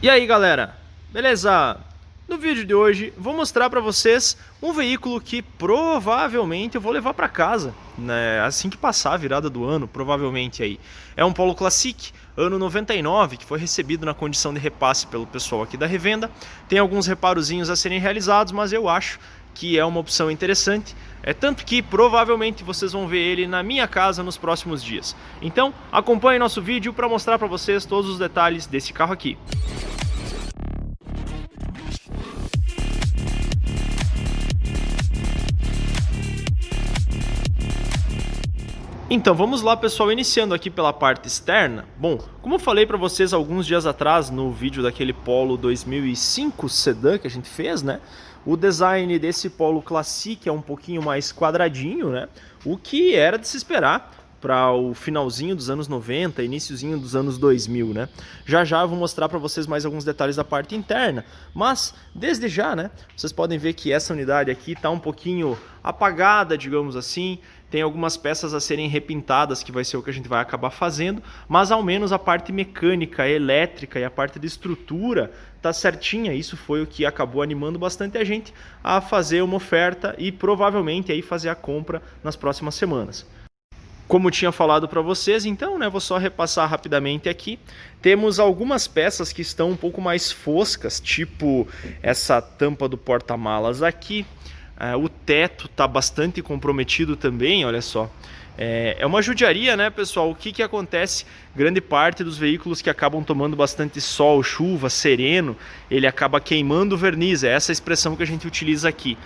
E aí galera, beleza? No vídeo de hoje vou mostrar para vocês um veículo que provavelmente eu vou levar para casa, né, assim que passar a virada do ano, provavelmente aí. É um Polo Classic, ano 99, que foi recebido na condição de repasse pelo pessoal aqui da revenda. Tem alguns reparozinhos a serem realizados, mas eu acho que é uma opção interessante. É tanto que provavelmente vocês vão ver ele na minha casa nos próximos dias. Então acompanhe nosso vídeo para mostrar para vocês todos os detalhes desse carro aqui. Então vamos lá pessoal, iniciando aqui pela parte externa. Bom, como eu falei para vocês alguns dias atrás no vídeo daquele Polo 2005 Sedan que a gente fez, né? O design desse Polo Classic é um pouquinho mais quadradinho, né? O que era de se esperar para o finalzinho dos anos 90, iniciozinho dos anos 2000, né? Já já eu vou mostrar para vocês mais alguns detalhes da parte interna, mas desde já, né? Vocês podem ver que essa unidade aqui está um pouquinho apagada, digamos assim. Tem algumas peças a serem repintadas, que vai ser o que a gente vai acabar fazendo, mas ao menos a parte mecânica, elétrica e a parte de estrutura tá certinha. Isso foi o que acabou animando bastante a gente a fazer uma oferta e provavelmente aí fazer a compra nas próximas semanas. Como eu tinha falado para vocês, então, né, vou só repassar rapidamente aqui. Temos algumas peças que estão um pouco mais foscas, tipo essa tampa do porta-malas aqui. O teto está bastante comprometido também, olha só. É uma judiaria, né, pessoal? O que acontece? Grande parte dos veículos que acabam tomando bastante sol, chuva, sereno, ele acaba queimando o verniz. É essa a expressão que a gente utiliza aqui.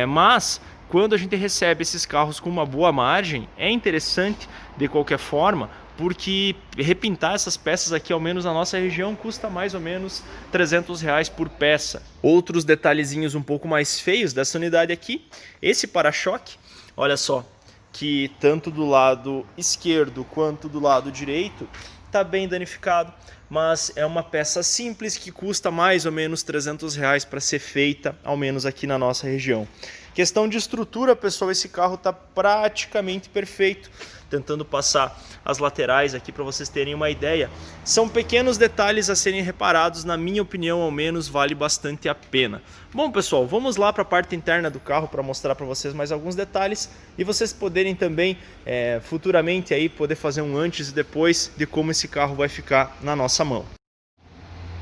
Mas quando a gente recebe esses carros com uma boa margem, é interessante de qualquer forma, porque repintar essas peças aqui, ao menos na nossa região, custa mais ou menos R$300 por peça. Outros detalhezinhos um pouco mais feios dessa unidade aqui, esse para-choque, olha só, que tanto do lado esquerdo quanto do lado direito está bem danificado, mas é uma peça simples que custa mais ou menos R$300 para ser feita, ao menos aqui na nossa região. Questão de estrutura, pessoal, esse carro está praticamente perfeito. Tentando passar as laterais aqui para vocês terem uma ideia. São pequenos detalhes a serem reparados, na minha opinião, ao menos vale bastante a pena. Bom, pessoal, vamos lá para a parte interna do carro para mostrar para vocês mais alguns detalhes e vocês poderem também futuramente aí poder fazer um antes e depois de como esse carro vai ficar na nossa mão.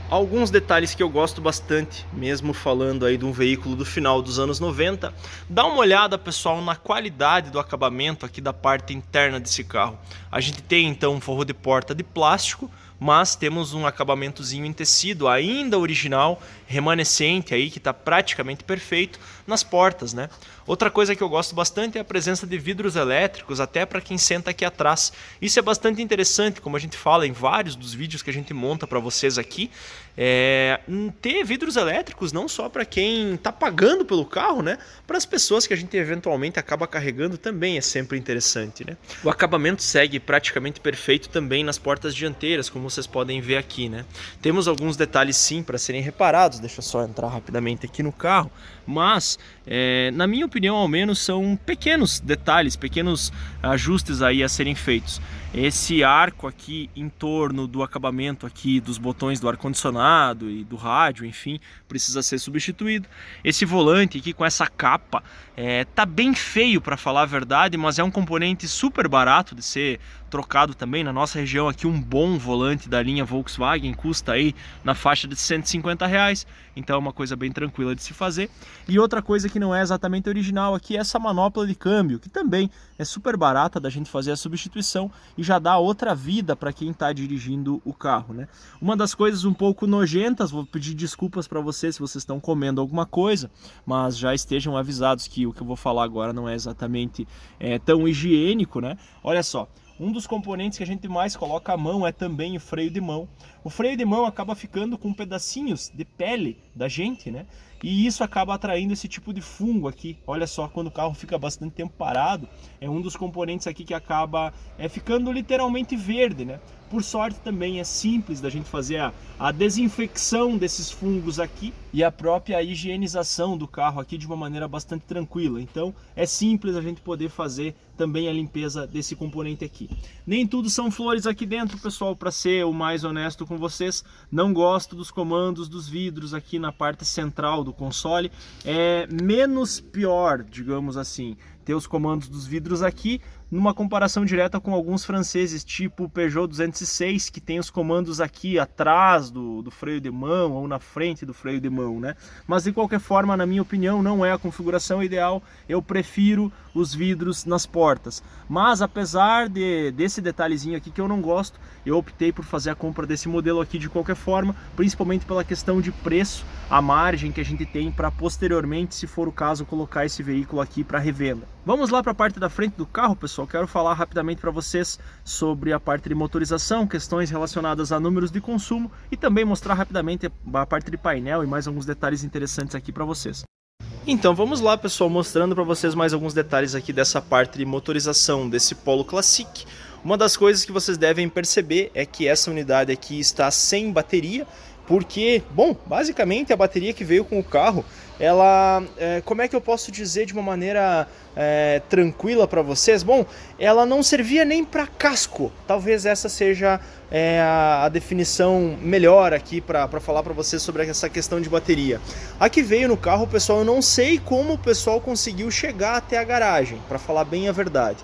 Alguns detalhes que eu gosto bastante, mesmo falando aí de um veículo do final dos anos 90, dá uma olhada, pessoal, na qualidade do acabamento aqui da parte interna desse carro. A gente tem então um forro de porta de plástico, mas temos um acabamentozinho em tecido ainda original, remanescente aí, que está praticamente perfeito nas portas, né? Outra coisa que eu gosto bastante é a presença de vidros elétricos, até para quem senta aqui atrás. Isso é bastante interessante, como a gente fala em vários dos vídeos que a gente monta para vocês aqui, ter vidros elétricos não só para quem está pagando pelo carro, né? Para as pessoas que a gente eventualmente acaba carregando também é sempre interessante, né? O acabamento segue praticamente perfeito também nas portas dianteiras, como vocês podem ver aqui, né? Temos alguns detalhes sim para serem reparados, deixa eu só entrar rapidamente aqui no carro, mas na minha opinião ao menos são pequenos detalhes, pequenos ajustes aí a serem feitos. Esse arco aqui em torno do acabamento aqui dos botões do ar-condicionado e do rádio, enfim, precisa ser substituído. Esse volante aqui com essa capa tá bem feio para falar a verdade, mas é um componente super barato de ser trocado também. Na nossa região aqui um bom volante da linha Volkswagen custa aí na faixa de R$150, então é uma coisa bem tranquila de se fazer. E outra coisa que não é exatamente original aqui é essa manopla de câmbio, que também é super barata da gente fazer a substituição e já dá outra vida para quem está dirigindo o carro, né? Uma das coisas um pouco nojentas, vou pedir desculpas para vocês se vocês estão comendo alguma coisa, mas já estejam avisados que o que eu vou falar agora não é exatamente tão higiênico, né? Olha só. Um dos componentes que a gente mais coloca à mão é também o freio de mão. O freio de mão acaba ficando com pedacinhos de pele da gente, né? E isso acaba atraindo esse tipo de fungo aqui. Olha só, quando o carro fica bastante tempo parado, é um dos componentes aqui que acaba ficando literalmente verde, né? Por sorte também é simples da gente fazer a desinfecção desses fungos aqui e a própria higienização do carro aqui de uma maneira bastante tranquila. Então é simples a gente poder fazer também a limpeza desse componente aqui. Nem tudo são flores aqui dentro, pessoal, para ser o mais honesto com vocês. Não gosto dos comandos dos vidros aqui na parte central do console. É menos pior, digamos assim, ter os comandos dos vidros aqui numa comparação direta com alguns franceses, tipo o Peugeot 206, que tem os comandos aqui atrás do freio de mão ou na frente do freio de mão, né? Mas de qualquer forma, na minha opinião, não é a configuração ideal. Eu prefiro os vidros nas portas. Mas apesar desse detalhezinho aqui que eu não gosto, eu optei por fazer a compra desse modelo aqui de qualquer forma, principalmente pela questão de preço, a margem que a gente tem para posteriormente, se for o caso, colocar esse veículo aqui para revenda. Vamos lá para a parte da frente do carro, pessoal. Quero falar rapidamente para vocês sobre a parte de motorização, questões relacionadas a números de consumo e também mostrar rapidamente a parte de painel e mais alguns detalhes interessantes aqui para vocês. Então vamos lá, pessoal, mostrando para vocês mais alguns detalhes aqui dessa parte de motorização desse Polo Classic. Uma das coisas que vocês devem perceber é que essa unidade aqui está sem bateria, porque, bom, basicamente a bateria que veio com o carro, ela, como é que eu posso dizer de uma maneira tranquila para vocês? Bom, ela não servia nem para casco. Talvez essa seja a definição melhor aqui para falar para vocês sobre essa questão de bateria. A que veio no carro, pessoal, eu não sei como o pessoal conseguiu chegar até a garagem, para falar bem a verdade.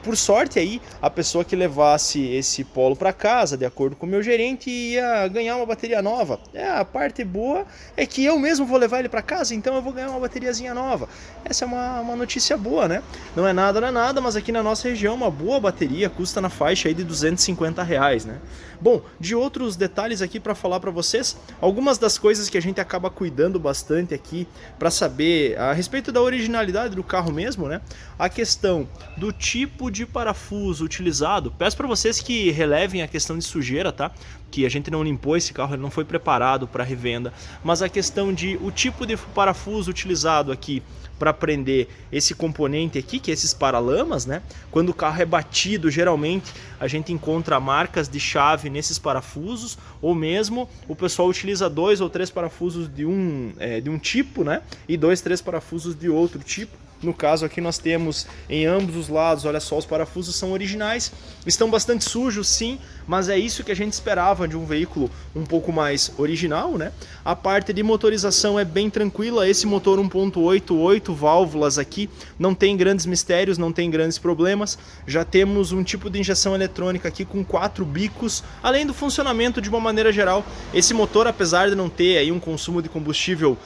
Por sorte aí, a pessoa que levasse esse Polo para casa, de acordo com o meu gerente, ia ganhar uma bateria nova. A parte boa é que eu mesmo vou levar ele para casa, então eu vou ganhar uma bateriazinha nova. Essa é uma notícia boa, né? Não é nada, mas aqui na nossa região uma boa bateria custa na faixa aí de R$250, né? Bom, de outros detalhes aqui para falar para vocês, algumas das coisas que a gente acaba cuidando bastante aqui para saber a respeito da originalidade do carro mesmo, né? A questão do tipo de parafuso utilizado. Peço para vocês que relevem a questão de sujeira, tá? Que a gente não limpou esse carro, ele não foi preparado para revenda, mas a questão de o tipo de parafuso utilizado aqui para prender esse componente aqui, que é esses paralamas, né? Quando o carro é batido, geralmente a gente encontra marcas de chave nesses parafusos, ou mesmo o pessoal utiliza 2 ou 3 parafusos de um tipo, né? E 2, 3 parafusos de outro tipo. No caso aqui nós temos em ambos os lados, olha só, os parafusos são originais, estão bastante sujos sim, mas é isso que a gente esperava de um veículo um pouco mais original, né? A parte de motorização é bem tranquila, esse motor 1.8, 8 válvulas aqui, não tem grandes mistérios, não tem grandes problemas. Já temos um tipo de injeção eletrônica aqui com 4 bicos, além do funcionamento de uma maneira geral. Esse motor, apesar de não ter aí um consumo de combustível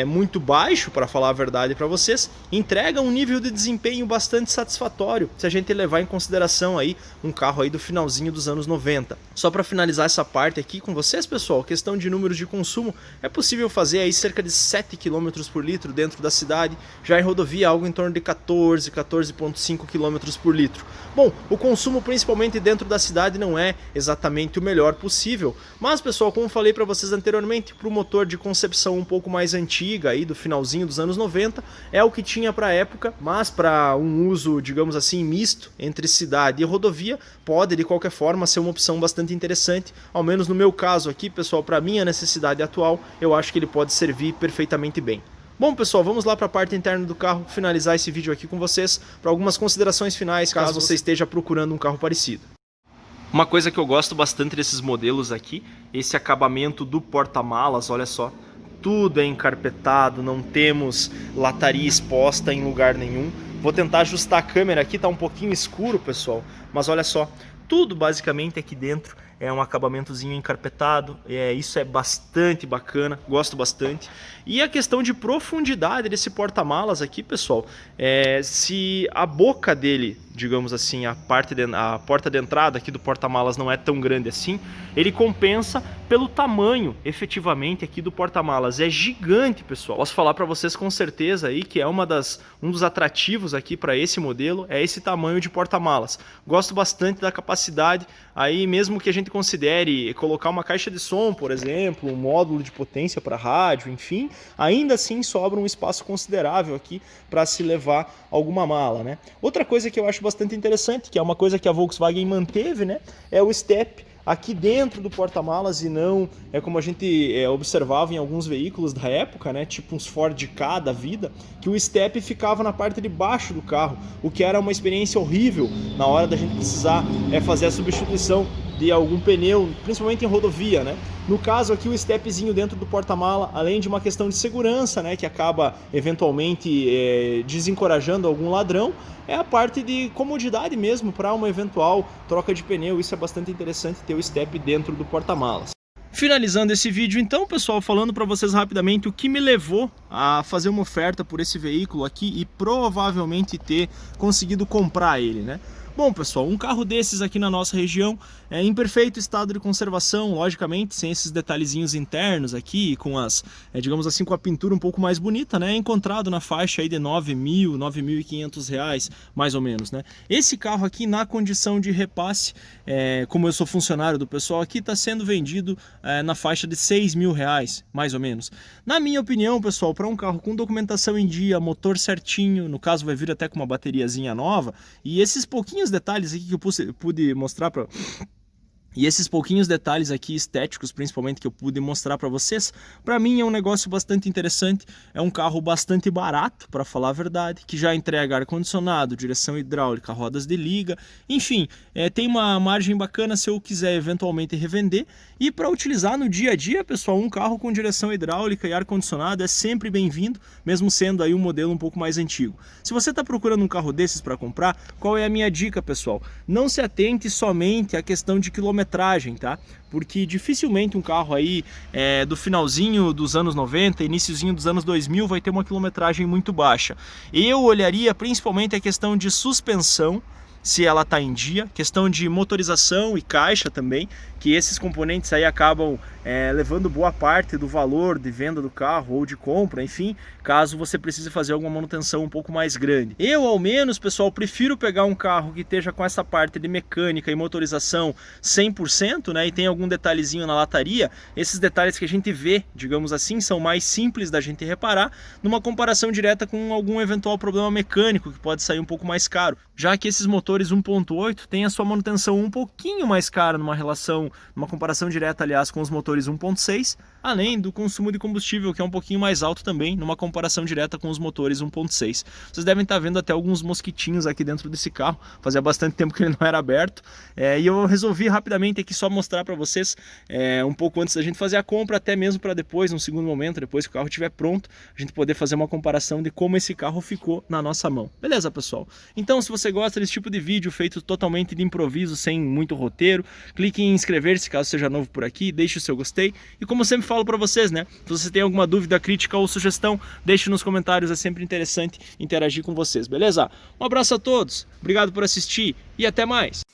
muito baixo, para falar a verdade para vocês, entrega um nível de desempenho bastante satisfatório, se a gente levar em consideração aí um carro aí do finalzinho dos anos 90. Só para finalizar essa parte aqui com vocês, pessoal, questão de números de consumo, é possível fazer aí cerca de 7 km por litro dentro da cidade, já em rodovia algo em torno de 14,5 km por litro. Bom, o consumo principalmente dentro da cidade não é exatamente o melhor possível, mas pessoal, como falei para vocês anteriormente, para o motor de concepção um pouco mais antiga aí do finalzinho dos anos 90, é o que tinha para a época, mas para um uso, digamos assim, misto entre cidade e rodovia, pode de qualquer forma ser uma opção bastante interessante, ao menos no meu caso aqui, pessoal, para minha necessidade atual, eu acho que ele pode servir perfeitamente bem. Bom, pessoal, vamos lá para a parte interna do carro, finalizar esse vídeo aqui com vocês, para algumas considerações finais, caso você esteja procurando um carro parecido. Uma coisa que eu gosto bastante desses modelos aqui, esse acabamento do porta-malas, olha só, tudo é encarpetado, não temos lataria exposta em lugar nenhum. Vou tentar ajustar a câmera aqui, tá um pouquinho escuro, pessoal, mas olha só, tudo basicamente aqui dentro é um acabamentozinho encarpetado, isso é bastante bacana, gosto bastante. E a questão de profundidade desse porta-malas aqui, pessoal, se a boca dele, digamos assim, a porta de entrada aqui do porta-malas não é tão grande assim, ele compensa pelo tamanho, efetivamente, aqui do porta-malas. É gigante, pessoal. Posso falar para vocês com certeza aí que é um dos atrativos aqui para esse modelo, é esse tamanho de porta-malas. Gosto bastante da capacidade, aí mesmo que a gente considere colocar uma caixa de som, por exemplo, um módulo de potência para rádio, enfim, ainda assim sobra um espaço considerável aqui para se levar alguma mala, né? Outra coisa que eu acho bastante interessante, que é uma coisa que a Volkswagen manteve, né, é o step aqui dentro do porta-malas e não é como a gente observava em alguns veículos da época, né, tipo uns Ford Ka da vida, que o step ficava na parte de baixo do carro, o que era uma experiência horrível na hora da gente precisar fazer a substituição de algum pneu, principalmente em rodovia, né? No caso aqui, o stepzinho dentro do porta-mala, além de uma questão de segurança, né, que acaba eventualmente desencorajando algum ladrão, é a parte de comodidade mesmo para uma eventual troca de pneu. Isso é bastante interessante, ter o step dentro do porta-malas. Finalizando esse vídeo então, pessoal, falando para vocês rapidamente o que me levou a fazer uma oferta por esse veículo aqui e provavelmente ter conseguido comprar ele, né? Bom, pessoal, um carro desses aqui na nossa região é em perfeito estado de conservação, logicamente, sem esses detalhezinhos internos aqui, com as, digamos assim, com a pintura um pouco mais bonita, né? É encontrado na faixa aí de R$9.000, R$9.500, mais ou menos, né? Esse carro aqui, na condição de repasse, como eu sou funcionário do pessoal aqui, está sendo vendido na faixa de R$6.000, mais ou menos. Na minha opinião, pessoal, para um carro com documentação em dia, motor certinho, no caso vai vir até com uma bateriazinha nova, e esses pouquinhos detalhes aqui que eu pude mostrar para... E esses pouquinhos detalhes aqui estéticos, principalmente, que eu pude mostrar para vocês, para mim é um negócio bastante interessante. É um carro bastante barato, para falar a verdade, que já entrega ar-condicionado, direção hidráulica, rodas de liga, enfim, tem uma margem bacana se eu quiser eventualmente revender. E para utilizar no dia a dia, pessoal, um carro com direção hidráulica e ar-condicionado é sempre bem-vindo, mesmo sendo aí um modelo um pouco mais antigo. Se você está procurando um carro desses para comprar, qual é a minha dica, pessoal? Não se atente somente à questão de quilometragem, tá? Porque dificilmente um carro aí do finalzinho dos anos 90, iniciozinho dos anos 2000 vai ter uma quilometragem muito baixa. Eu olharia principalmente a questão de suspensão, se ela está em dia, questão de motorização e caixa também, que esses componentes aí acabam levando boa parte do valor de venda do carro ou de compra, enfim, caso você precise fazer alguma manutenção um pouco mais grande. Eu, ao menos, pessoal, prefiro pegar um carro que esteja com essa parte de mecânica e motorização 100%, né, e tem algum detalhezinho na lataria. Esses detalhes que a gente vê, digamos assim, são mais simples da gente reparar, numa comparação direta com algum eventual problema mecânico que pode sair um pouco mais caro, já que esses motores 1.8 têm a sua manutenção um pouquinho mais cara numa comparação direta, aliás, com os motores 1.6, além do consumo de combustível, que é um pouquinho mais alto também, numa comparação direta com os motores 1.6. Vocês devem estar vendo até alguns mosquitinhos aqui dentro desse carro, fazia bastante tempo que ele não era aberto, e eu resolvi rapidamente aqui só mostrar para vocês, um pouco antes da gente fazer a compra, até mesmo para depois, num segundo momento, depois que o carro estiver pronto, a gente poder fazer uma comparação de como esse carro ficou na nossa mão. Beleza, pessoal? Então, se você gosta desse tipo de vídeo feito totalmente de improviso, sem muito roteiro, clique em inscrever-se caso seja novo por aqui, deixe o seu gostei, e como sempre falo para vocês, né, se você tem alguma dúvida, crítica ou sugestão, deixe nos comentários, é sempre interessante interagir com vocês, beleza? Um abraço a todos, obrigado por assistir e até mais!